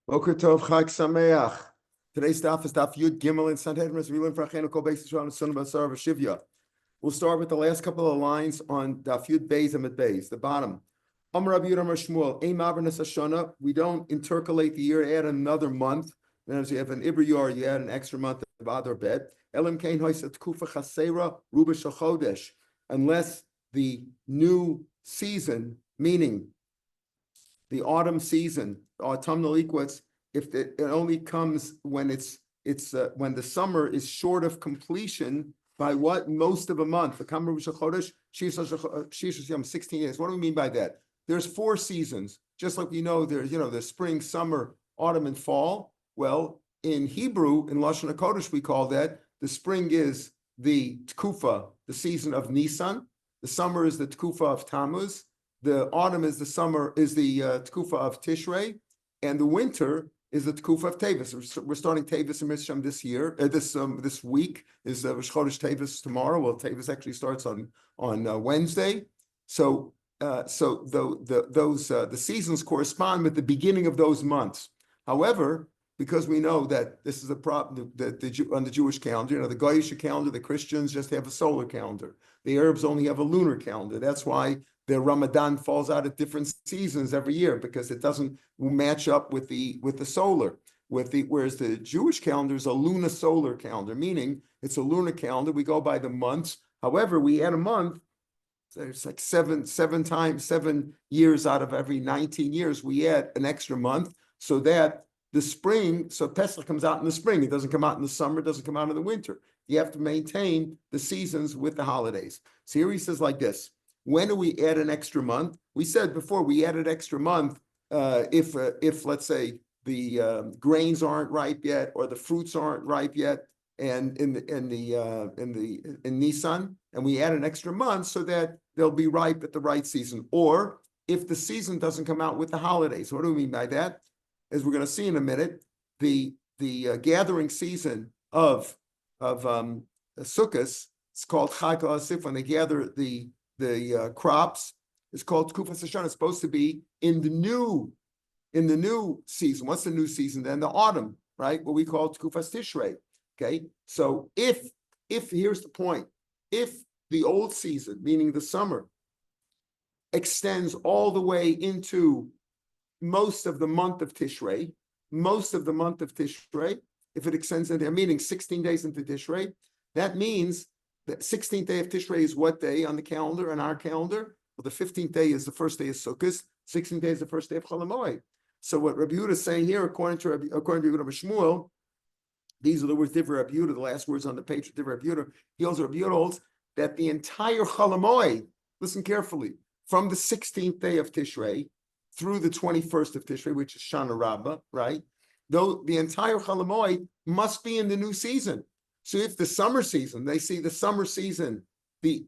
Boker Tov, Chag Sameach. Today's daf is Daf Yud Gimel in Sandhedrin. We learn for Achenu Kol Beis Yisrael and Son of Basar Shivya. We'll start with the last couple of lines on Daf Yud Beis and Beis, the bottom. Amar Rabbi Yehuda Amar Shmuel, Ein Mabernes Hashana. We don't intercalate the year, add another month. Then as you have an Ibriyar, you add an extra month of Adar Bet. Elam Kain Hoysat Kufa Chasera Ruba Shachodesh. Unless the new season, meaning the autumn season, autumnal equinox, if it only comes when when the summer is short of completion by what? Most of a month. The Kamar Chodesh, 16 days. What do we mean by that? There's 4 seasons, just like there's spring, summer, autumn, and fall. Well, in Hebrew, in Lashon HaKodesh, we call that the spring is the Tkufa, the season of Nisan. The summer is the Tkufa of Tammuz. The autumn is the Tkufa of Tishrei, and the winter is the Tkufa of Tevis. We're starting Tevis and Misham this year. This week is Rosh Chodesh Tevis tomorrow. Well, Tevis actually starts on Wednesday. So the seasons correspond with the beginning of those months. However, because we know that this is a problem that on the Jewish calendar, the Goyish calendar, the Christians just have a solar calendar. The Arabs only have a lunar calendar. That's why their Ramadan falls out at different seasons every year, because it doesn't match up with the solar. Whereas the Jewish calendar is a luna-solar calendar, meaning it's a lunar calendar. We go by the months. However, we add a month. So it's like 7 years out of every 19 years, we add an extra month so that the spring, so Pesach comes out in the spring. It doesn't come out in the summer. It doesn't come out in the winter. You have to maintain the seasons with the holidays. So here he says like this. When do we add an extra month? We said before we added extra month if let's say the grains aren't ripe yet or the fruits aren't ripe yet, and in Nisan, and we add an extra month so that they'll be ripe at the right season. Or if the season doesn't come out with the holidays, what do we mean by that? As we're going to see in a minute, the gathering season of Sukkot, it's called Chag HaAsif, when they gather the crops, is called Tkufas Hashanah. It's supposed to be in the new season. What's the new season then? The autumn, right? What we call Tkufas Tishrei. Okay, so if here's the point, if the old season, meaning the summer, extends all the way into most of the month of Tishrei, if it extends into there, meaning 16 days into Tishrei, that means the 16th day of Tishrei is what day on the calendar, on our calendar? Well, the 15th day is the first day of Sukkot. 16th day is the first day of Chol HaMoed. So what Rabbi Yehuda is saying here, according to Rabbi Yehuda Shmuel, these are the words of Rabbi Yehuda, the last words on the page of Rabbi Yehuda. Rabbi Yehuda holds that the entire Chol HaMoed, listen carefully, from the 16th day of Tishrei through the 21st of Tishrei, which is Shana Rabbah, right? Though the entire Chol HaMoed must be in the new season. So if the summer season, they see the summer season, the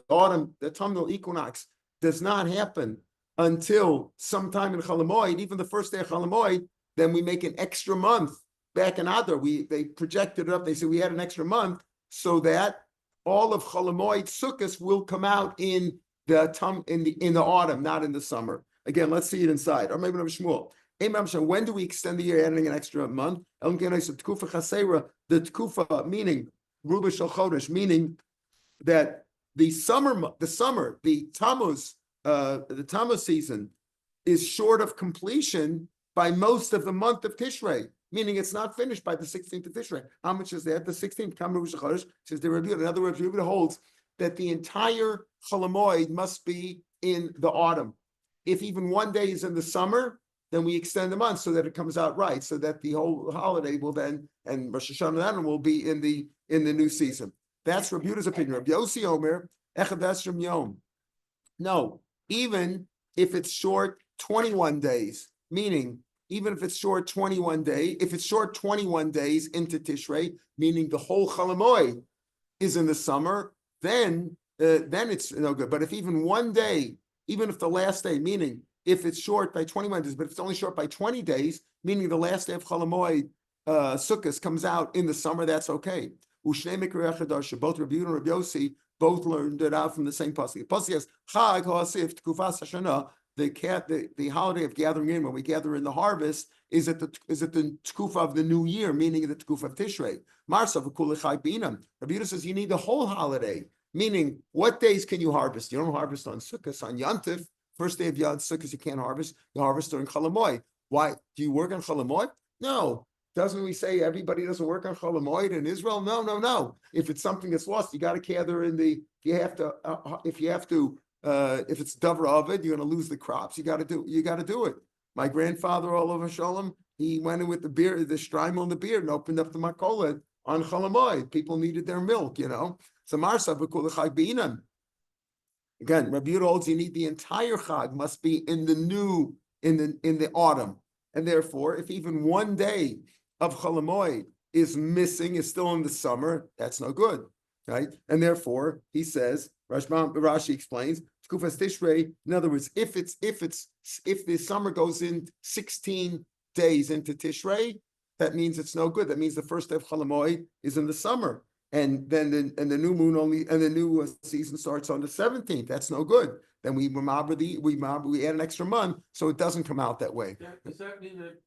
autumn, the autumnal equinox does not happen until sometime in Chol HaMoed, even the first day of Chol HaMoed, then we make an extra month back in Adar. They projected it up. They said we had an extra month so that all of Chol HaMoed Sukkot will come out in the autumn, not in the summer. Again, let's see it inside. Or maybe Shmuel. When do we extend the year, adding an extra month? The tkufa, meaning Ruba Shel Chodesh, meaning that the Tammuz season is short of completion by most of the month of Tishrei, meaning it's not finished by the 16th of Tishrei. How much is that? The 16th. Says the Rebbe. In other words, Rebbe holds that the entire Chol HaMoed must be in the autumn. If even one day is in the summer, then we extend the month so that it comes out right, so that the whole holiday will then, and Rosh Hashanah will be in the new season. That's Rabbi Yehuda's opinion. Rabbi Yossi Omer, Echad Esrim Yom. No, even if it's short 21 days, meaning even if it's short 21 days, if it's short 21 days into Tishrei, meaning the whole Chol HaMoed is in the summer, then it's no good. But if even one day, even if the last day, meaning if it's short by 21 days, but if it's only short by 20 days, meaning the last day of Chol HaMoed Sukkot comes out in the summer, that's okay. Both Rabbi Yehuda and Rabbi Yossi both learned it out from the same pasuk. The pasuk says, Chag HaAsif Tkufas Hashanah the holiday of gathering in, when we gather in the harvest, is at the tkufa of the new year, meaning the tkufa of Tishrei. Marsa v'kulechai binam. Rabbi Yehuda says you need the whole holiday, meaning what days can you harvest? You don't harvest on Sukkot, on Yantif. First day of Yad Sukkot you can't harvest. You harvest during Cholamoid. Why? Do you work on Cholamoid? No. Doesn't we say everybody doesn't work on Cholamoid in Israel? No. If it's something that's lost, you got to gather in the. If it's davar ovid, you're going to lose the crops. You got to do it. My grandfather, all over Shalom, he went in with the beer, the shtreimel and the beard, and opened up the makolet on Cholamoid. People needed their milk, So Marsa v'kulechai b'inam. Again, Rabbi Yehuda holds you need the entire chag must be in the autumn, and therefore, if even one day of Cholamoid is missing, is still in the summer, that's no good, right? And therefore, he says, Rashi explains, Tkufas Tishrei. In other words, if the summer goes in 16 days into Tishrei, that means it's no good. That means the first day of Cholamoid is in the summer, and then the new moon the new season starts on the 17th. That's no good. Then we add an extra month, so it doesn't come out that way. Does that mean that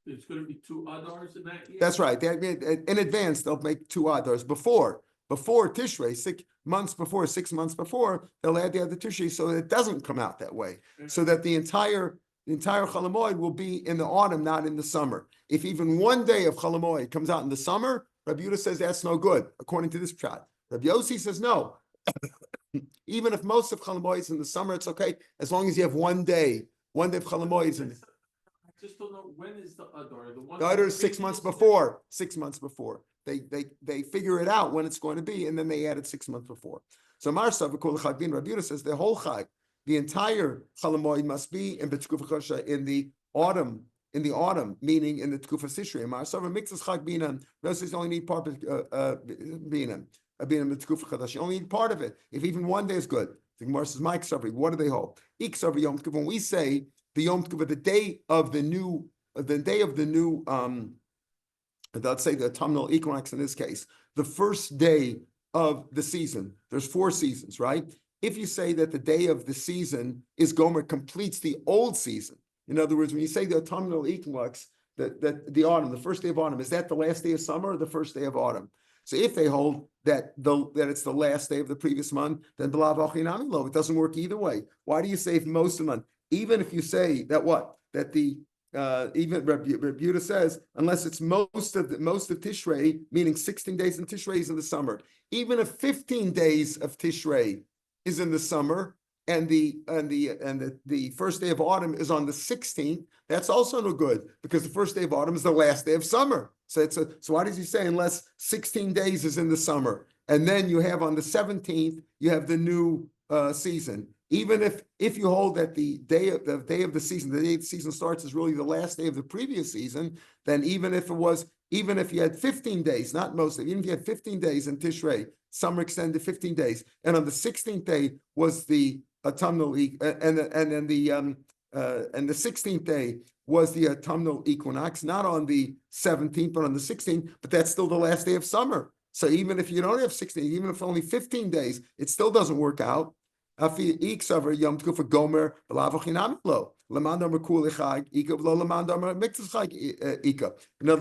there's going to be 2 Adars in that year? That's right. In advance, they'll make 2 Adars before Tishrei, 6 months before, they'll add the other Tishrei, so it doesn't come out that way. So that the entire Cholamoid will be in the autumn, not in the summer. If even one day of Cholamoid comes out in the summer, Rabbi Yehuda says that's no good, according to this pshat. Rabbi Yossi says no. Even if most of Cholamoid is in the summer, it's okay, as long as you have one day of Cholamoid is in. I just don't know, when is the Adar? The Adar is 6 months before. 6 months before. They figure it out when it's going to be, and then they add it 6 months before. So Marsa v'kol chag bin, Rabbi Yehuda says the whole chag, the entire Cholamoid must be in the autumn. In the autumn, meaning in the Tkufa Tishrei. Marsa v'miktzas chag binam. Rabbi says you only need part of binam. Binam the Tkufa chadash. You only need part of it. If even one day is good. The Gemara says, "Mike Savri, what do they hold? Ik Savri Yom Tkufa." When we say the Yom Tkufa, the day of the new. Let's say the autumnal equinox in this case, the first day of the season. There's 4 seasons, right? If you say that the day of the season is Gomer completes the old season. In other words, when you say the autumnal equinox, the autumn, the first day of autumn, is that the last day of summer or the first day of autumn? So if they hold that it's the last day of the previous month, then it doesn't work either way. Why do you say most of the month? Even if you say even Rabbi Yehuda says, unless it's most of Tishrei, meaning 16 days in Tishrei is in the summer. Even if 15 days of Tishrei is in the summer, and the first day of autumn is on the 16th, that's also no good, because the first day of autumn is the last day of summer. So why does he say unless 16 days is in the summer, and then you have on the 17th you have the new season? Even if you hold that the day of the season starts is really the last day of the previous season, then even if you had 15 days, not most of it, even if you had 15 days in Tishrei, summer extended 15 days, and on the 16th day was the autumnal and the 16th day was the autumnal equinox, not on the 17th, but on the 16th, but that's still the last day of summer. So even if you don't have 16, even if only 15 days, it still doesn't work out. In other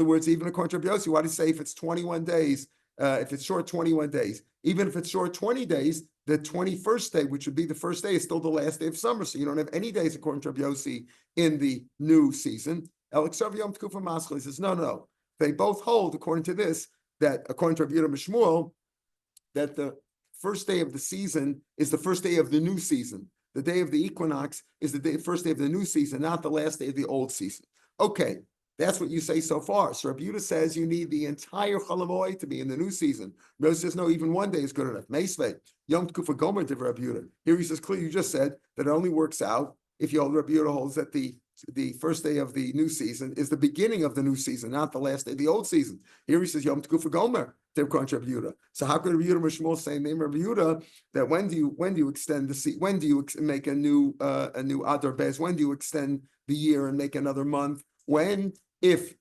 words, even according to Rabbi Yossi, why do you say if it's 21 days, if it's short 21 days, even if it's short 20 days, the 21st day, which would be the first day, is still the last day of summer. So you don't have any days, according to Rabbi Yossi, in the new season. He says, no. They both hold, according to this, that according to Rabbi Yehuda Mishmuel, that the first day of the season is the first day of the new season. The day of the equinox is the first day of the new season, not the last day of the old season. Okay, that's what you say so far. So Rabbi Yehuda says you need the entire Cholamoid to be in the new season. Rabbi Yehuda says no, even one day is good enough. Meisvei Yom Tkufa Gomer to Rabbi Yehuda. Here he says clearly, you just said that it only works out if you hold Rabbi Yehuda holds that the first day of the new season is the beginning of the new season, not the last day of the old season. Here he says Yom Tkufa Gomer. Rabbi Yehuda. So how could Rabbi Yehuda Mishmuel say name Rabbi Yehuda that when do you extend when do you make a new Adar Bez? When do you extend the year and make another month? When if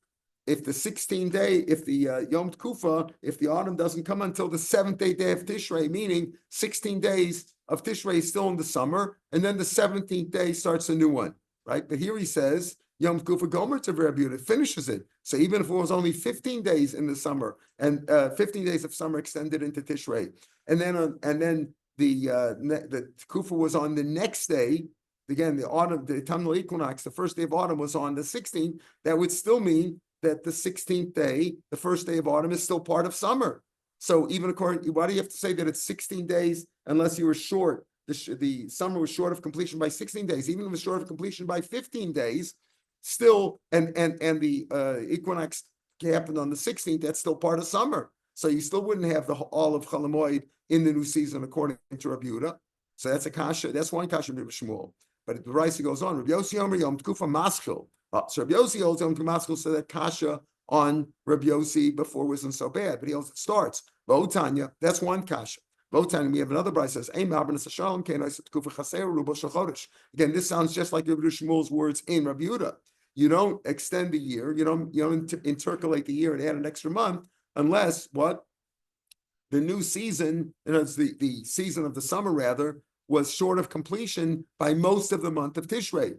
the 16th day, if the Yom Tkufa, if the autumn doesn't come until the 7th day of Tishrei, meaning 16 days of Tishrei is still in the summer, and then the 17th day starts a new one, right? But here he says, Yom Kufa Gomer to Rabbi Yehuda, finishes it. So even if it was only 15 days in the summer, and 15 days of summer extended into Tishrei, and then the Kufa was on the next day. Again, the autumnal equinox, the first day of autumn was on the 16th. That would still mean that the 16th day, the first day of autumn, is still part of summer. So even according, why do you have to say that it's 16 days unless you were short? The summer was short of completion by 16 days. Even if it was short of completion by 15 days, still, and the equinox happened on the 16th, that's still part of summer. So you still wouldn't have all of Chol Hamoed in the new season according to Rabbi Yehuda. So that's a kasha. That's one kasha Rabbi Shmuel. But the Raisa goes on. Rabbi Yossi Omer Yom Tkufa Maschil. So Rabbi Yossi holds Yom Tkufa Maschil, so that kasha on Rabbi Yossi before wasn't so bad, but he also starts. Tanya, that's one kasha. Tanya, we have another bride says, again, this sounds just like Rabbi Shmuel's words in Rabbi Yehuda. You don't extend the year, you don't intercalate the year and add an extra month unless what? The new season, it's the season of the summer rather, was short of completion by most of the month of Tishrei.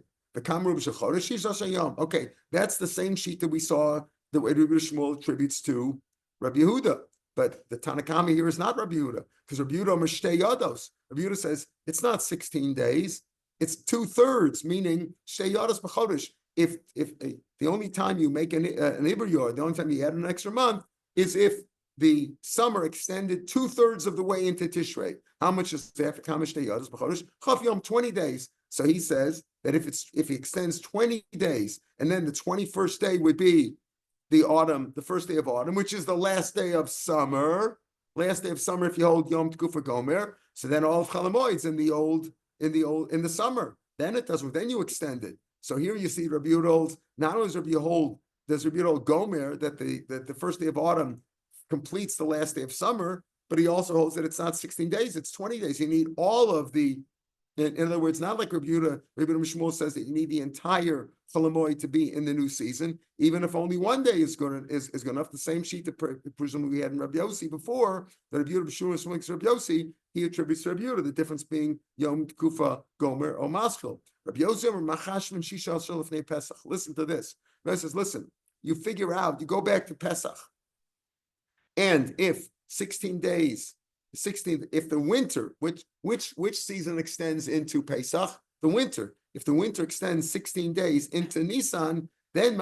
Okay, that's the same sheet that we saw the way Rabbi Shmuel attributes to Rabbi Yehuda. But the Tanakami here is not Rabbi Yehuda, because Rabbi Yehuda Mishtei Yados. Rabbi Yehuda says it's not 16 days, it's 2/3, meaning Shtei Yados b'chodesh. If the only time you make an Iber Yard, the only time you add an extra month is if the summer extended 2/3 of the way into Tishrei. How much is that? 20 days. So he says that if he extends 20 days, and then the 21st day would be the first day of autumn, which is the last day of summer. Last day of summer, if you hold Yom Tkufa Gomer, so then all of Chol Hamoed's in the summer. Then it doesn't. Then you extend it. So here you see Rabbi Yehuda holds. Not only does Rabbi Yehuda hold Gomer that the first day of autumn completes the last day of summer, but he also holds that it's not 16 days, it's 20 days. You need all of the, in other words, not like Rabbi Yehuda, Rabbi Shmuel says that you need the entire Chol Hamoed to be in the new season, even if only one day is good enough. The same sheet that presumably we had in Rabbi Yossi before, that Rabbi Yehuda Shmuel swings to Rabbi Yossi, he attributes to Rabbi Yehuda, the difference being Yom Tkufa Gomer or Maschil. Rabbi Yossi or Machash and Shisha Lefnei Pesach. Listen to this. Rabbi says, listen, you figure out, you go back to Pesach. And if 16 days, if the winter, which season extends into Pesach? The winter. If the winter extends 16 days into Nisan, then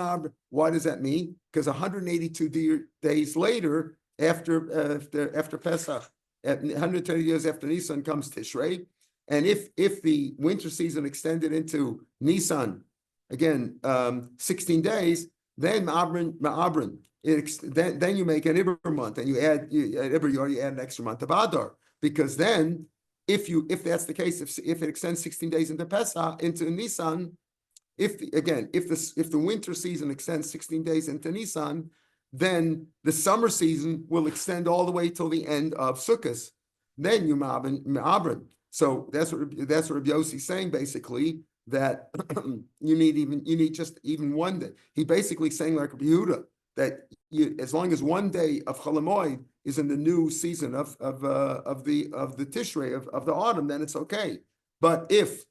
what does that mean? Because 182 days later, after Pesach, 120 years after Nisan comes Tishrei, and if the winter season extended into Nisan, again 16 days, then Ma'abrin. Then you make an Iber month, and you add an extra month of Adar, because then if that's the case, if it extends 16 days into Pesach, into Nisan, if the winter season extends 16 days into Nisan, then the summer season will extend all the way till the end of Sukkot. Then you Ma'abrin. So that's what Rabbi Yossi is saying, basically, that you need just even one day. He basically saying like Rabbi Yehuda, that as long as one day of Chol Hamoed is in the new season of the Tishrei of the autumn, then it's okay. But if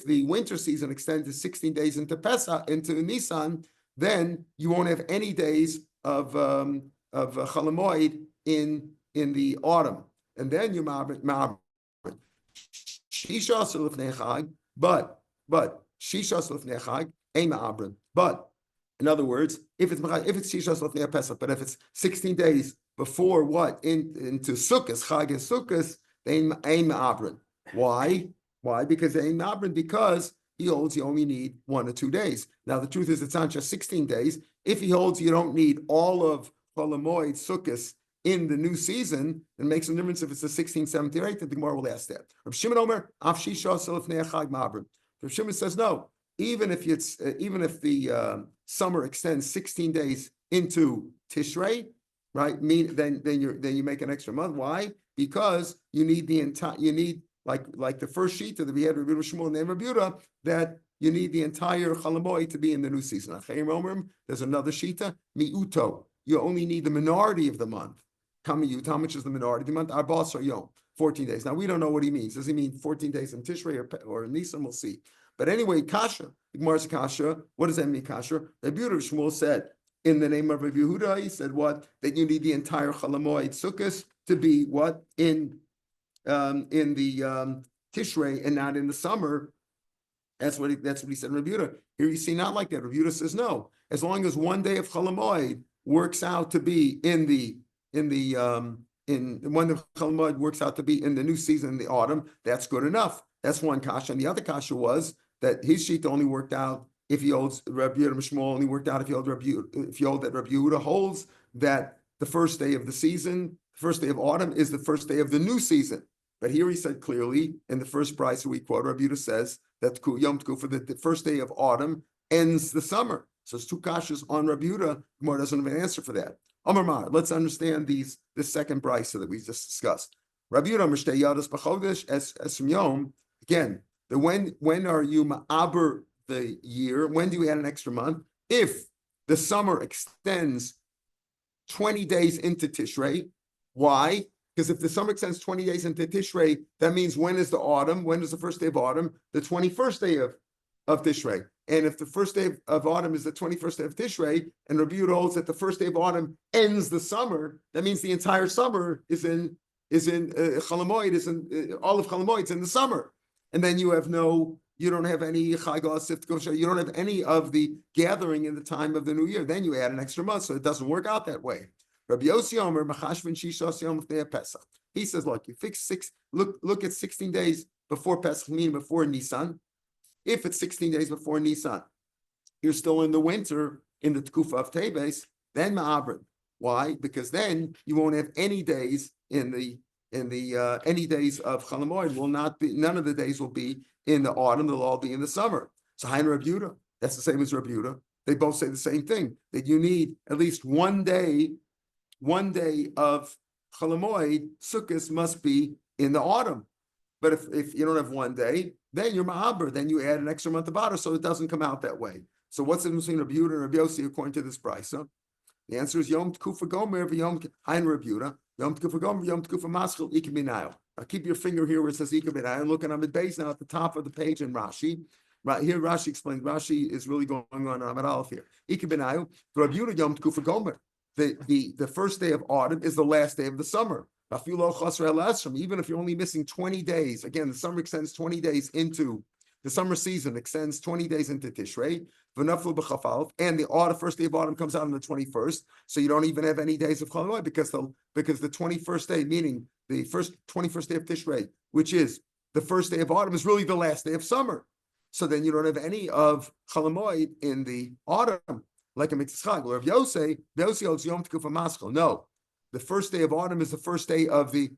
the winter season extends to 16 days into Pesach, into Nisan, then you won't have any days of Chol Hamoed in the autumn, and then you ma'abrin. Shisha lefnei chag, but Shisha lefnei chag ein ma'abrin. But in other words, if it's Shisha lefnei Pesach, but if it's 16 days before what into Sukkot, Chag and Sukkot, then ein ma'abrin. Why? Because ein ma'abrin, because he holds you only need 1 or 2 days. Now the truth is it's not just 16 days. If he holds you don't need all of Chol Hamoed Sukkot in the new season, it makes a difference if it's the 16, 17, or 18. The Gemara will ask that. Rav Shimon Omer, Af Shisha lefnei chag ma'abrin. Rav Shimon says no. Even if the summer extends 16 days into Tishrei, right? Then you make an extra month. Why? Because you need like the first sheet that we had Rabbi Shmuel and Rabbi Yehuda, that you need the entire Chol Hamoed to be in the new season. There's another shita, miuto. You only need the minority of the month. How much is the minority of the month? Arbas or Yom. 14 days. Now, we don't know what he means. Does he mean 14 days in Tishrei or in Nisan? We'll see. But anyway, kasha, Gemara's kasha. What does that mean, kasha? Rabbi Yehuda Shmuel said, in the name of Rabbi Yehuda, he said what? That you need the entire Chalamoid Sukkos to be what? In the Tishrei and not in the summer. That's what he said in Rabbi Yehuda. Here you see not like that. Rabbi Yehuda says no. As long as one day of Chalamoid works out to be in one of Chalamoid works out to be in the new season in the autumn, that's good enough. That's one kasha. And the other kasha was that his sheet only worked out if he holds Rabbi Yehuda Shmuel only worked out if you hold that Rabbi Yehuda holds that the first day of the season, first day of autumn is the first day of the new season. But here he said clearly in the first price we quote, Rabbi Yehuda says that Yom Tkufa, that the first day of autumn ends the summer. So it's two kashas on Rabbi Yehuda. Gemara doesn't have an answer for that. Amar Mar, let's understand the second brisa that we just discussed. Rabbi Yehuda Mishtei Yadas B'Chodesh Es Yom. Again, when are you ma'aber the year? When do you add an extra month? If the summer extends 20 days into Tishrei, why? Because if the summer extends 20 days into Tishrei, that means when is the autumn? When is the first day of autumn? The 21st day of Tishrei. And if the first day of autumn is the 21st day of Tishrei, and Rabbi Yehuda holds that the first day of autumn ends the summer, that means the entire summer is in Chalamoid, all of Chalamoid's in the summer. And then you don't have any Chag, you don't have any of the gathering in the time of the new year. Then you add an extra month, so it doesn't work out that way. Rabbi Yossi Omer, Machashvin Shishas Yom Lefnei Pesach. He says, look, you fix look at 16 days before Pesach, meaning before Nisan. If it's 16 days before Nisan, you're still in the winter in the Tkufa of Teves, then Ma'abrin. Why? Because then you won't have any days any days of Chalamoid will not be, none of the days will be in the autumn, they'll all be in the summer. So Hein Rabbi Yehuda, that's the same as Rabbi Yehuda. They both say the same thing, that you need at least one day of Chalamoid, Sukkot must be in the autumn. But if you don't have one day, then you're Ma'aber, then you add an extra month of Adar, so it doesn't come out that way. So what's the difference between Rabbi Yehuda and Rabbi Yossi according to this price? Huh? The answer is Yom Tkufa Gomer, Yom Hein Rabbi Yehuda, Yom Tkufa Gomer, Yom Tkufa Maschel, Ika B'nayo. Now keep your finger here where it says Ika B'nayo. Look at Amid Beis now at the top of the page in Rashi. Right here, Rashi explains. Rashi is really going on Amid Aleph here. Ika B'nayo, Rabbi Yehuda Yom Tkufa Gomer. The first day of autumn is the last day of the summer. Even if you're only missing 20 days, again, the summer extends 20 days into the summer season, extends 20 days into Tishrei, and the first day of autumn comes out on the 21st, so you don't even have any days of Chalamoid because the 21st day, meaning the 21st day of Tishrei, which is the first day of autumn, is really the last day of summer. So then you don't have any of Chalamoid in the autumn, like a Mitzchag. Or if Yosei holds Yom Tekufa Maschel. No. The first day of autumn is the first day of the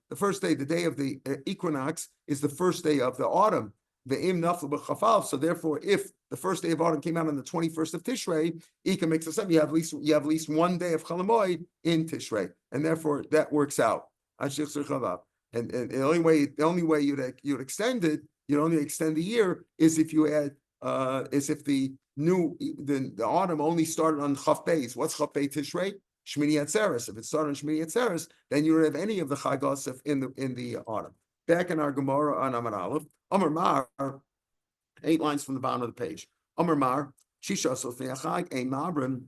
day of the equinox is the first day of the autumn. So therefore, if the first day of autumn came out on the 21st of Tishrei, Ika makes us up. You have at least one day of Chalamoid in Tishrei, and therefore that works out. And the only way you'd extend it, you'd only extend the year is if you add is if the autumn only started on Chaf Beis. What's Chaf Beis Tishrei? Shmini Atzeres. If it started on Shmini Atzeres, then you don't have any of the Chag Asif in the autumn. Back in our Gemara on Amar Aleph, Amar Mar, 8 lines from the bottom of the page. Amar Mar, Shisha Sofnei Chag Ein Ma'abrim.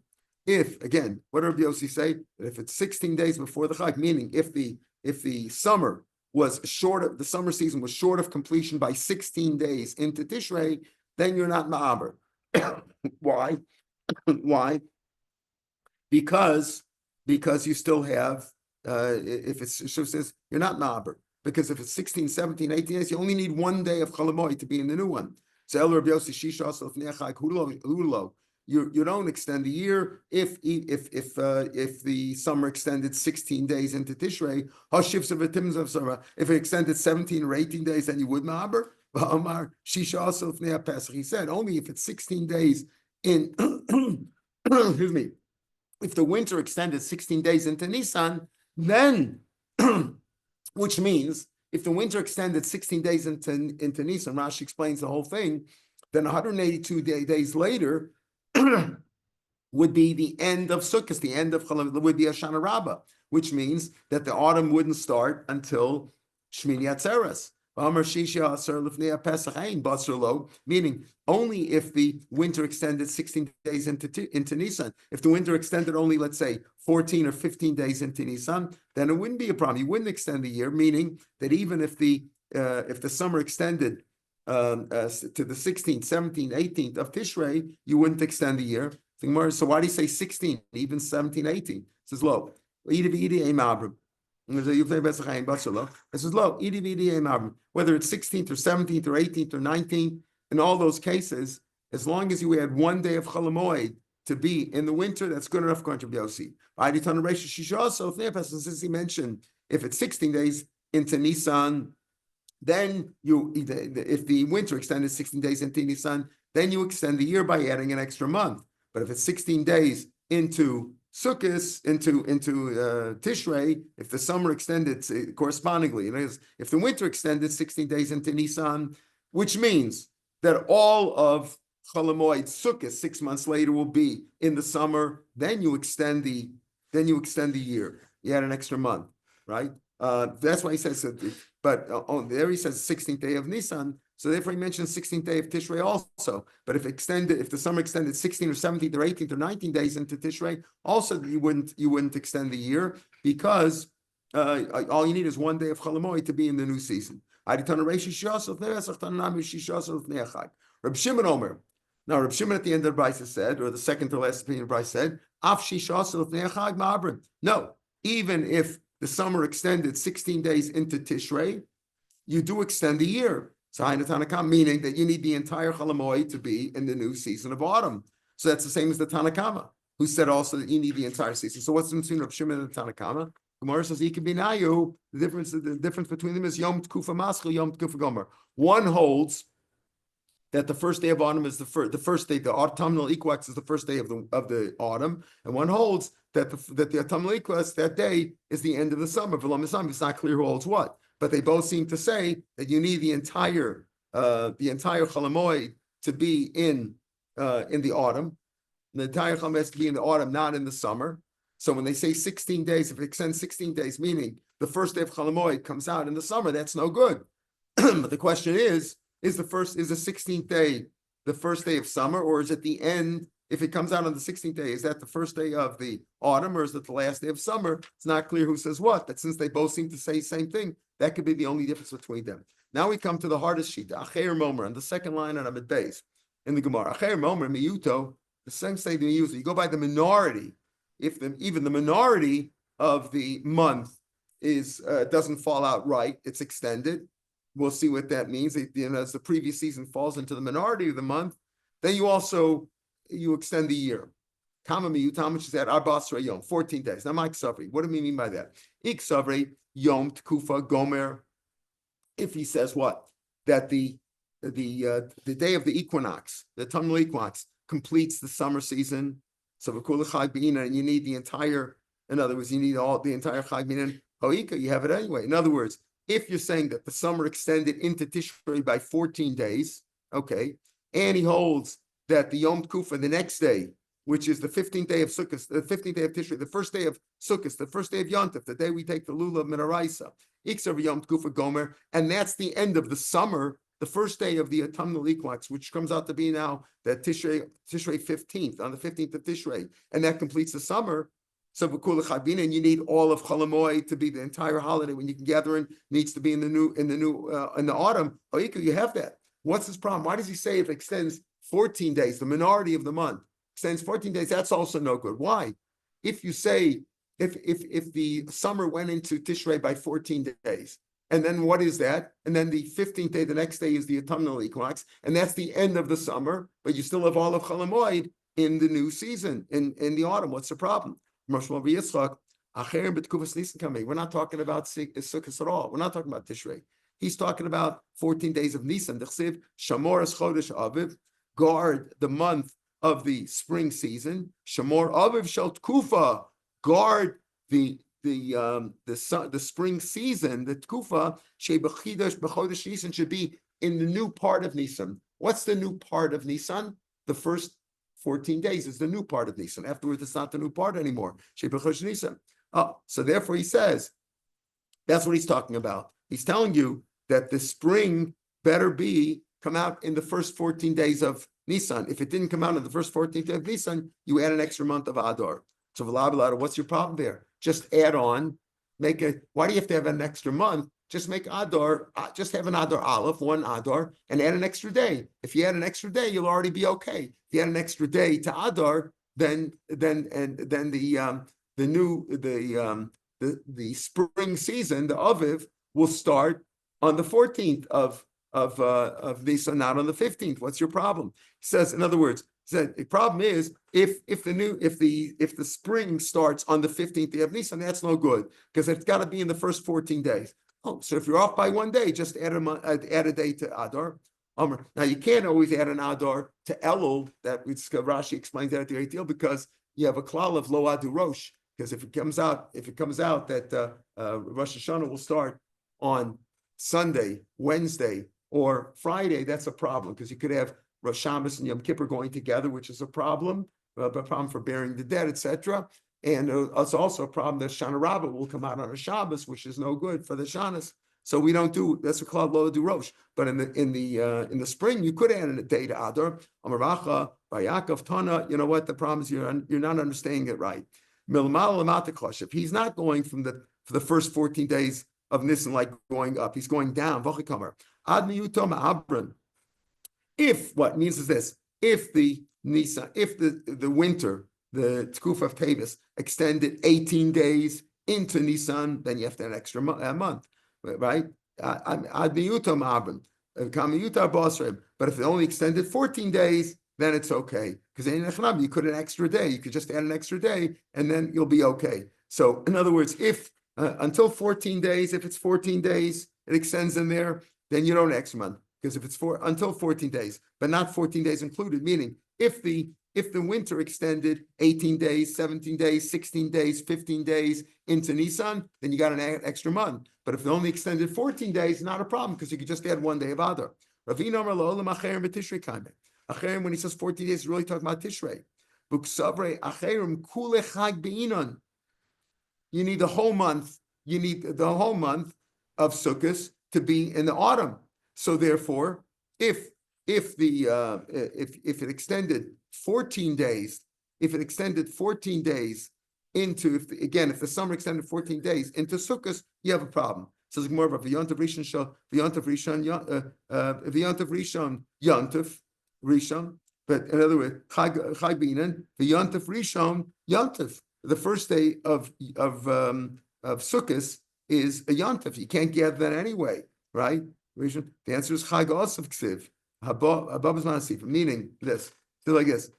If again, what did Rabbi Yossi say? That if it's 16 days before the Chag, meaning if the summer was the summer season was short of completion by 16 days into Tishrei, then you're not Ma'aber. Why? Why? Because you still have, if it says you're not Ma'aber, because if it's 16, 17, 18 days, you only need one day of Chalamoid to be in the new one. So El Rabbi Yossi Shisha Lefnei Chag Hulo. You don't extend the year if the summer extended 16 days into Tishrei. If it extended 17 or 18 days, then you would Ma'aber. He said only if it's 16 days in. Excuse me. If the winter extended 16 days into Nisan, then, which means if the winter extended 16 days into Nisan, Rashi explains the whole thing, then 182 days later would be the end of Sukkot, the end of Chalamoid, would be Hoshana Rabbah, which means that the autumn wouldn't start until Shmini Atzeres. Meaning only if the winter extended 16 days into Nisan. If the winter extended only, let's say, 14 or 15 days into Nisan, then it wouldn't be a problem. You wouldn't extend the year, meaning that even if the summer extended to the 16th, 17th, 18th of Tishrei, you wouldn't extend the year. So why do you say 16, even 17, 18? It says low. It says low, whether it's 16th or 17th or 18th or 19th, in all those cases, as long as you had 1 day of Cholamoid to be in the winter, that's good enough according to Yossi. Since he mentioned if it's 16 days into Nisan, then if the winter extended 16 days into Nisan, then you extend the year by adding an extra month. But if it's 16 days into Sukkot, into Tishrei, if the summer extended correspondingly, if the winter extended 16 days into Nisan, which means that all of Cholamoid Sukkot 6 months later will be in the summer, then you extend the year. You add an extra month, right? That's why he says that. But there he says 16th day of Nisan. So therefore he mentions 16th day of Tishrei also. But if the summer extended 16 or 17th or 18th or 19 days into Tishrei, also you wouldn't extend the year because all you need is 1 day of Cholamoid to be in the new season. Reb Shimon Omer. Now Reb Shimon at the end of the brisa said, or the second to last opinion of the brisa said, no, even if the summer extended 16 days into Tishrei, you do extend the year. So Tanakama, meaning that you need the entire Cholamoid to be in the new season of autumn. So that's the same as the Tanakama, who said also that you need the entire season. So what's the difference between Rav Shimon and the Tanakama? Gemara says Ikabinayu. The difference between them is Yom Tkufa Maschil, Yom Tkufa Gomer. One holds that the first day of autumn is the first day. The autumnal equinox is the first day of the autumn, and one holds that the autumnal equinox that day is the end of the summer. It's not clear who holds what. But they both seem to say that you need the entire Cholamoid to be in the autumn. The entire Cholamoid has to be in the autumn, not in the summer. So when they say 16 days, if it extends 16 days, meaning the first day of Cholamoid comes out in the summer, that's no good. But the question is the 16th day the first day of summer, or is it the end? If it comes out on the 16th day, is that the first day of the autumn, or is it the last day of summer? It's not clear who says what, but since they both seem to say the same thing, that could be the only difference between them. Now we come to the hardest sheet, the Acher Momer, on the second line on Amid Beis in the Gemara. Acher Momer, Miyuto, the same say the user. You go by the minority. If even the minority of the month is doesn't fall out right, it's extended. We'll see what that means. As the previous season falls into the minority of the month, then you extend the year. Kama Miyuto, how much is that? Arbasra Yom, 14 days. Now, Mike Savri, what do we mean by that? Ik Savri, Yom Tkufa Gomer. If he says what? That the day of the equinox, the autumnal equinox, completes the summer season. So and you need the entire, in other words, you need the entire Chag B'Inan. Hoika, you have it anyway. In other words, if you're saying that the summer extended into Tishrei by 14 days, okay, and he holds that the Yom Tkufa, the next day, which is the 15th day of Sukkot, the 15th day of Tishrei, the first day of Sukkot, the first day of Yontif, the day we take the Lulav Minaraisa, Iksav Yom Tkufa Gomer, and that's the end of the summer, the first day of the autumnal equinox, which comes out to be now that Tishrei 15th, on the 15th of Tishrei, and that completes the summer. So and you need all of Cholamoid to be the entire holiday when you can gather in, needs to be in the autumn. Oh, you have that. What's his problem? Why does he say it extends 14 days, the minority of the month extends 14 days? That's also no good. Why? If you say if the summer went into Tishrei by 14 days, and then what is that? And then the 15th day, the next day is the autumnal equinox, and that's the end of the summer, but you still have all of Cholamoid in the new season, in the autumn. What's the problem? We're not talking about Sukkot at all. We're not talking about Tishrei. He's talking about 14 days of Nisan. Guard the month of the spring season. Shamor Aviv Shel Tkufa. Guard the spring season. The Tkufa Shebechidash Bechodesh Nisan should be in the new part of Nisan. What's the new part of Nisan? The first 14 days is the new part of Nisan. Afterwards, it's not the new part anymore. Shebechodesh Nisan. So therefore, he says that's what he's talking about. He's telling you that the spring better come out in the first 14 days of Nisan. If it didn't come out in the first 14th day of Nisan, you add an extra month of Adar. So what's your problem there? Just add on, why do you have to have an extra month? Just make Adar, just have an Adar Aleph, one Adar, and add an extra day. If you add an extra day, you'll already be okay. If you add an extra day to Adar, then the spring season, the Aviv, will start on the 14th of Nisan, not on the 15th. What's your problem? He says, in other words, the problem is if the spring starts on the 15th day of Nisan, that's no good because it's got to be in the first 14 days. Oh, so if you're off by one day, just add a day to Adar. Now you can't always add an Adar to Elul. Rashi explains that a great deal because you have a klal of lo adu rosh. Because if it comes out that Rosh Hashanah will start on Sunday, Wednesday, or Friday, that's a problem because you could have Rosh Shabbos and Yom Kippur going together, which is a problem for burying the dead, etc. And it's also a problem that Shana Rabbah will come out on a Shabbos, which is no good for the Shanas. So we don't do, that's a called lo do rosh. But in the spring, you could add a day to Adar. Amaracha, Bayakov, Tana. You know what? The problem is you're not understanding it right. If he's not going for the first 14 days of Nisan, like going up, he's going down. If what means is this: if the winter, the Tkuf of Tevis, extended 18 days into Nisan, then you have to have an extra month, right? But if it only extended 14 days, then it's okay. Because you could an extra day. You could just add an extra day, and then you'll be okay. So, in other words, if until 14 days, if it's 14 days, it extends in there, then you don't extra month. Because if it's until 14 days, but not 14 days included, meaning if the winter extended 18 days, 17 days, 16 days, 15 days into Nisan, then you got an extra month. But if it only extended 14 days, not a problem because you could just add one day of Adar. Acherim, when he says 14 days, he's really talking about Tishrei. You need the whole month. You need the whole month of Sukkot to be in the autumn. So therefore, if it extended 14 days, if the summer extended 14 days into Sukkot, you have a problem. So it's more of a V'yontav Rishon Rishon, but in other words, Chag Binan, V'yontav Rishon Yontav. The first day of Sukkot is a Yontav. You can't gather that anyway, right? The answer is Chag Osav Ksiv. Habab is Manasif, meaning this. So like this.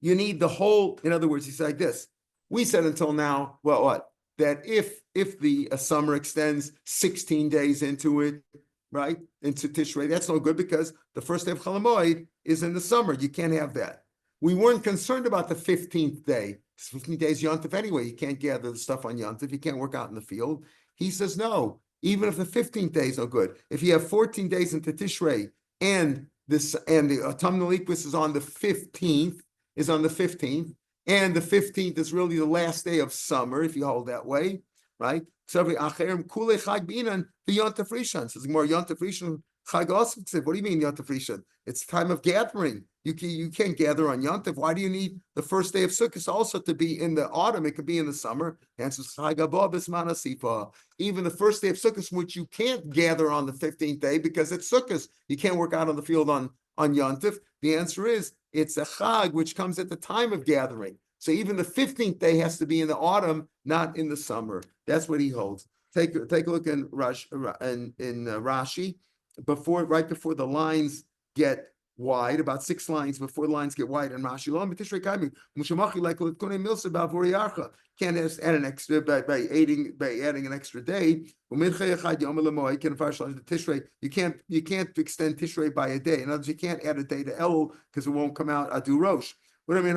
You need the whole, in other words, he said like this. We said until now, well, what? That if the summer extends 16 days into it, right, into Tishrei, that's no good because the first day of Chol Hamoed is in the summer. You can't have that. We weren't concerned about the 15th day. 15 days Yontif anyway. You can't gather the stuff on Yontif. You can't work out in the field. He says no. Even if the 15th day is no good. If you have 14 days into Tishrei and the autumnal equinox is on the 15th, and the 15th is really the last day of summer, if you hold that way, right? So what do you mean Yontif Rishon? It's time of gathering. You can't gather on Yontif. Why do you need the first day of Sukkot also to be in the autumn? It could be in the summer. Answer is even the first day of Sukkot, which you can't gather on the 15th day because it's Sukkot. You can't work out on the field on Yontif. The answer is it's a Chag which comes at the time of gathering. So even the 15th day has to be in the autumn, not in the summer. That's what he holds. Take a look in Rashi, right before the lines get wide, about 6 lines before the lines get wide in Rashi. Can't add an extra by adding an extra day. You can't extend Tishrei by a day. In other words, you can't add a day to Elul because it won't come out Adu Rosh. What do I mean?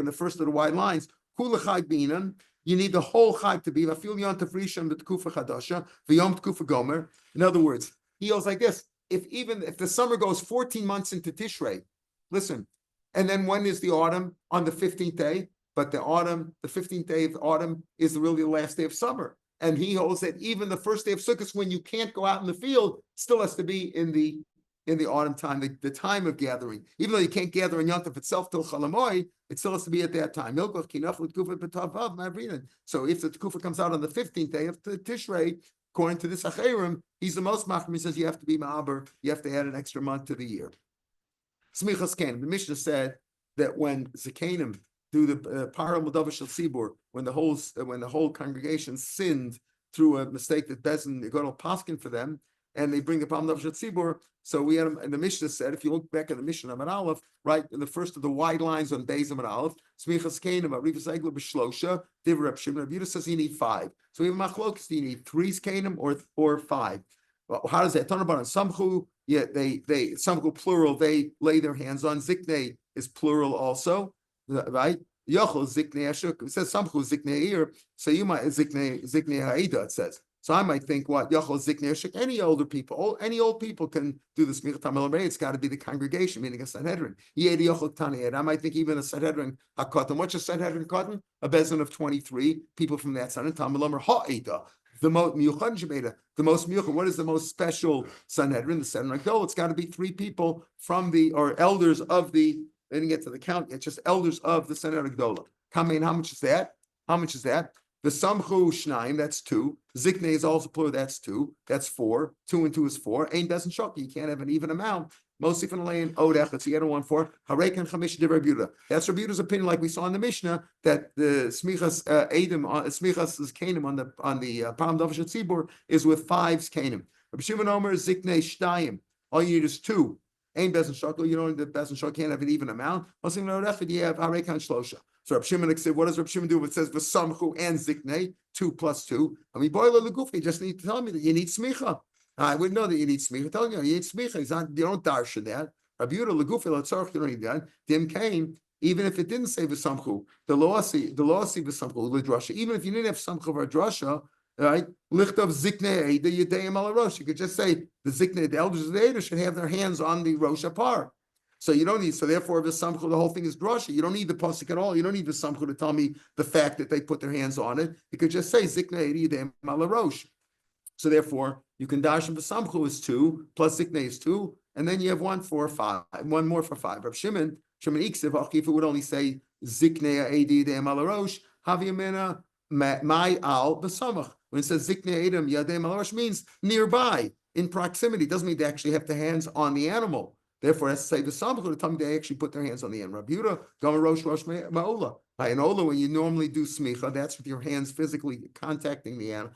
In the first of the wide lines, you need the whole chag to be. In other words, he goes like this: if the summer goes 14 months into Tishrei, listen, And then when is the autumn? On the 15th day. But the 15th day of autumn is really the last day of summer. And he holds that even the first day of Sukkot, when you can't go out in the field, still has to be in the autumn time, the time of gathering. Even though you can't gather in Yontif itself till Chalamoy, it still has to be at that time. So if the Tkufa comes out on the 15th day of Tishrei, according to this Acherim, he's the most machmir. He says you have to be ma'aber, you have to add an extra month to the year. Smichas Kanim. The Mishnah said that when Zakanim do the Param L'Davar Shel Tzibur, when the whole congregation sinned through a mistake that Bezin got a paskin for them, and they bring the Param L'Davar Shel Tzibur. So we had, and the Mishnah said, if you look back at the Mishnah of an Aleph, right in the first of the wide lines on Beis and Aleph, Smichas Kanim, Arivas Egler B'Shlosha, Divrei Reb Shimon, Reb Yehuda says you need 5. So we have machlokas, do you need 3 Kanim or 5? Well, how does that turn about on Samchu? Yeah, they Samchu plural, they lay their hands on. Ziknei is plural also, right? Yochel Ziknei Ashuk. It says Samchu Ziknei Eir, so you might Ziknei Ha'ida, it says. So I might think, what, Yochel Ziknei Ashuk, any older people, any old people can do the Smichas Tamil Rei. It's got to be the congregation, meaning a Sanhedrin. Yedi Yochel Taniyed. I might think even a Sanhedrin HaKatan. What's a Sanhedrin Katan? A bezin of 23 people from that Sanhedrin. Tamil Omer Ha'ida. The most miyuchad. What is the most special Sanhedrin? The Sanhedrin Agdol. It's got to be 3 people from or elders of the. They didn't get to the count. It's just elders of the Sanhedrin Agdola. Kamein, how much is that? The Samchu Shnaim, that's 2. Ziknei is also plural, that's 2. That's 4. 2 and 2 is 4. Ain't doesn't shock you. You can't have an even amount. Mostly from the lane, Odech, so you had a 1 4. Harek and Chamish de Rebuta. That's Rebuda's opinion, like we saw in the Mishnah, that the Smichas Smichas is Kanim on the Param L'Davar Shel Tzibur is with 5's Kanim. Rabbi Shimon Omer Ziknei Shtayim. All you need is 2. Ain't Bezin Shakal. You don't. The Bezin Shakal can't have an even amount. Mostly from the Odech, you have Harek and Shlosha. So Rabbi Shimon said, what does Rabbi Shimon do if it says V'samchu and Ziknei 2 plus 2? I mean, boiler legufi. You just need to tell me that you need smicha. I wouldn't know that you need smicha. Telling you need smicha. You don't darshan that. Rabbi Yehuda legufi l'tzarich. You don't need that. Dim kain. Even if it didn't say v'samchu, the law see v'samchu l'drasha. Even if you didn't have samchu or drasha, right? Lichtav ziknei the yedayim al rosh. You could just say the ziknei, the elders of the Eidah should have their hands on the rosh apar. So you don't need. So therefore, the samchu, the whole thing is drasha. You don't need the pasuk at all. You don't need the samchu to tell me the fact that they put their hands on it. You could just say ziknei yedayim al rosh. So therefore, you can dash the samchu is 2 plus ziknei is 2, and then you have 1 for 5, 1 more for 5. Rav Shimon Iksiv, if it would only say ziknei yedayim al rosh, haviyamena my al b'samach. When it says ziknei yedayim al rosh, means nearby, in proximity. It doesn't mean they actually have the hands on the animal. Therefore, it has to say the samach to tell me they actually put their hands on the animal. Rabbi Yehuda, Gomer Rosh Ma'ola. By an ola, when you normally do smicha, that's with your hands physically contacting the animal,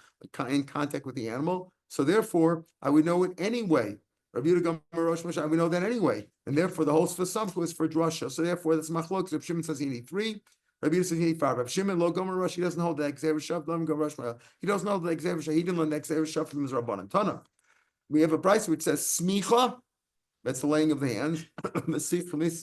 in contact with the animal. So therefore, I would know it anyway. Rabbi Yehuda Gomer Rosh Ma'ola, I would know that anyway. And therefore, the whole for samach is for drasha. So therefore, that's machlok. Rabbi Shimon says you need 3. Rabbi Yehuda says you need 5. Rabbi Shimon lo Gomer Rosh. He doesn't hold the Xavier Shav. Let him go Rosh Ma'ola. He doesn't hold the Xavier Shav. He didn't learn the Xavier Shav from his Rabbanan Tana. We have a price which says smicha. That's the laying of the hands.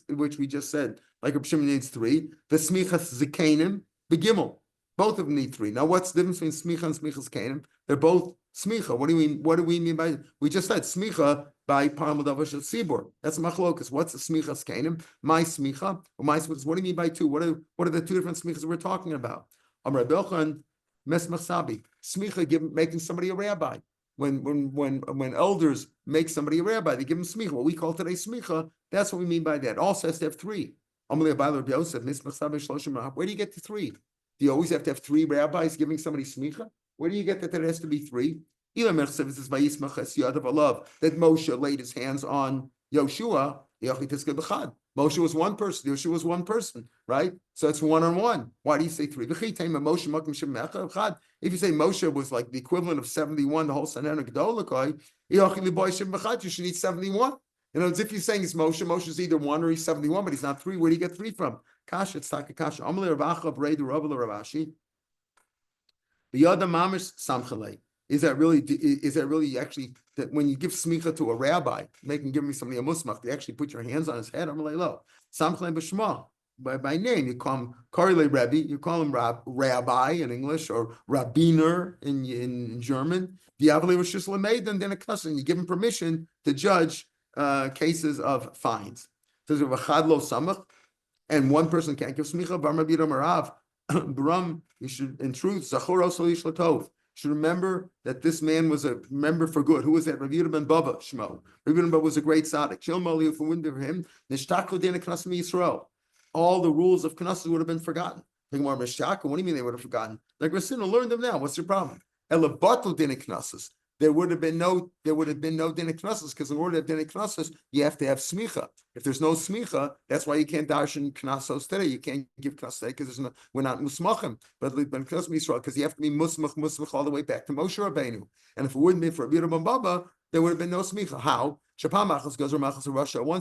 Which we just said, like Rabbi Shimon needs 3. The smichas zikanim, begimel. Both of them need 3. Now, what's the difference between smicha and smichas kanim? They're both smicha. What do you mean? What do we mean by? We just said smicha by Param L'Davar Shel Tzibur. That's machlokas. What's the smichas kanim? My smicha or my smichas? What do you mean by 2? What are the 2 different smichas we're talking about? Amar Belchan mesmach sabi smicha making somebody a rabbi. When elders make somebody a rabbi, they give them smicha. What we call today smicha, that's what we mean by that. Also has to have 3. Where do you get to 3? Do you always have to have 3 rabbis giving somebody smicha? Where do you get that there has to be 3? That Moshe laid his hands on Yoshua. Moshe was 1 person. Yoshua was 1 person, right? So it's 1-on-1. Why do you say 3? If you say Moshe was like the equivalent of 71, the whole Sanhedrin Gedolakoi, you should need 71. You know, as if you're saying it's Moshe. Moshe's either 1 or he's 71, but he's not 3. Where do you get 3 from? Kasha, it's Taka Kasha. Amalei Ravacha, Brei, the Rabba, Ravashi. B'yada Mamish Samchalei. Is that really actually that when you give smicha to a rabbi, make him give me something a musmach, they actually put your hands on his head? I'm like, lo, samchalei b'shma, by name. You call him Karile Rebbe, you call him rabbi in English, or rabbiner in German. Diavoli Rishus Lameid, and then a custom. You give him permission to judge cases of fines. Says V'chad lo samach. and one person can't give smicha, Bar Rabbi Yehuda Marav, Bram, you should, in truth, Zachor Solish Latov, should remember that this man was a member for good. Who was that? Rav Yehuda ben Baba Shmo. Rav Yehuda ben Baba was a great tzaddik. Shilmali, if it wouldn't be for him, Nishtaku Dina Knas Yisrael. All the rules of Knesset would have been forgotten. What do you mean they would have forgotten? Like Rasina, learn them now. What's your problem? Elabatul Dina Knesset. There would have been no Dina Knesset, because in order to have Dina Knesset, you have to have smicha. If there's no smicha, that's why you can't darshan Knesset today. You can't give Knesset because we're not musmachim. But Knesset Yisrael, because you have to be musmach all the way back to Moshe Rabbeinu. And if it wouldn't be for Rabbi Yehuda ben Baba, there would have been no smicha. How? Once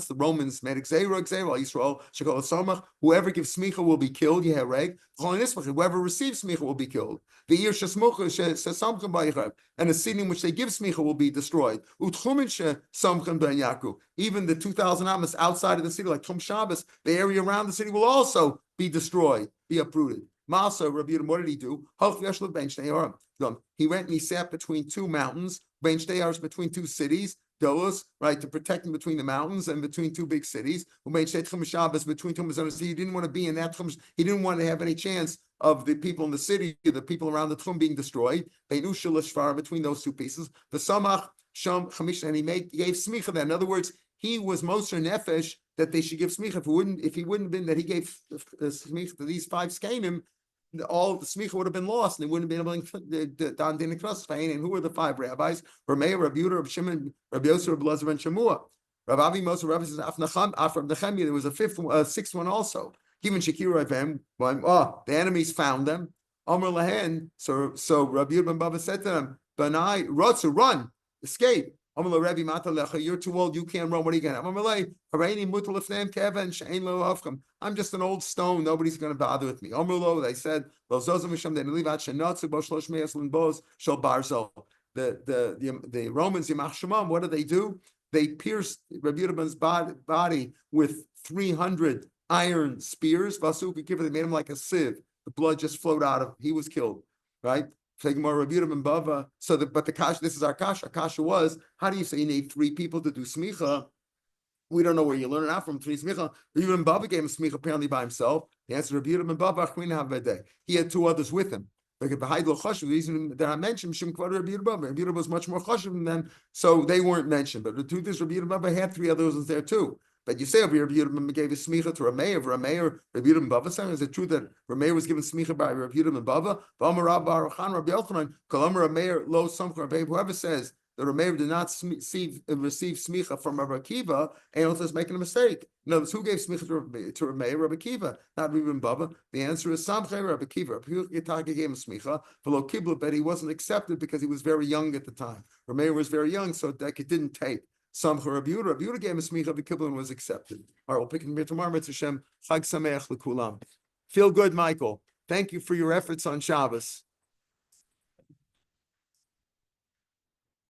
the Romans made Yisrael, whoever gives smicha will be killed. Whoever receives smicha will be killed. And the city in which they give smicha will be destroyed. Even the 2,000 amas outside of the city, like Tum Shabbos, the area around the city will also be destroyed, be uprooted. Masa, Rabbi Yehuda, what did he do? He went and he sat between two mountains, between two cities, right, to protect him between the mountains and between two big cities. Between two, he didn't want to be in that. He didn't want to have any chance of the people in the city, the people around the Tchum being destroyed. Between those two pieces, the Samach Sham Chamish, and he gave smicha there. In other words, he was Moser Nefesh that they should give smicha. If he wouldn't have been that he gave smicha to these 5 skenim, all the smicha would have been lost, and they wouldn't have been able to don din across. And who were the 5 rabbis? Rav Meir, Rav Yehuda, Rav Shimon, Rav Yosef, Rav Elazar, and Shemua. Rav Avi Moshe, Rav says Afram Nechemia. There was a 6th one also. Given Shakir Ravim, the enemies found them. Amr Lahen. So Rav Yehuda ben Baba said to them, "Banai Rotzu, run, escape." Amr Rabbi Matalecha, you're too old, you can't run. What are you going to? I'm just an old stone. Nobody's going to bother with me. They said, the Romans, what do? They pierced Rabbi Yehuda's body with 300 iron spears. They made him like a sieve. The blood just flowed out of him. He was killed, right? So the kasha, this is our kasha. Kasha was, how do you say you need 3 people to do smicha? We don't know where you learn it out from. 3 smicha. Rabbi Yehuda ben Baba gave him smicha apparently by himself. The answer, Rabbi Yehuda ben Baba, he had 2 others with him. The reason that I mentioned Rabbi Yehuda was much more chashuv than them, so they weren't mentioned. But the truth is, Rabbi Yehuda ben Baba had 3 others there too. But you say over here, Rabbi Yehuda gave a smicha to Rav Meir. Rav Meir, Rabbi Yehuda ben Baba sang. Is it true that Rav Meir was given smicha by Rabbi Yehuda ben Baba? Whoever says that Rav Meir did not receive smicha from Rabbi Akiva, and is making a mistake. In other words, who gave smicha to Rav Meir? Rabbi Akiva, not Rabbi ben Baba. The answer is Samchay Rabbi Akiva. Rabbi Akiva gave him smicha, but he wasn't accepted because he was very young at the time. Rav Meir was very young, so that it didn't take. Some for Rabbi Yehuda. Rabbi Yehuda gave him smicha, the Kibbutz was accepted. All right, we'll pick it here tomorrow. Mitzvah Shem, Chag Sameach l'kulam. Feel good, Michael. Thank you for your efforts on Shabbos.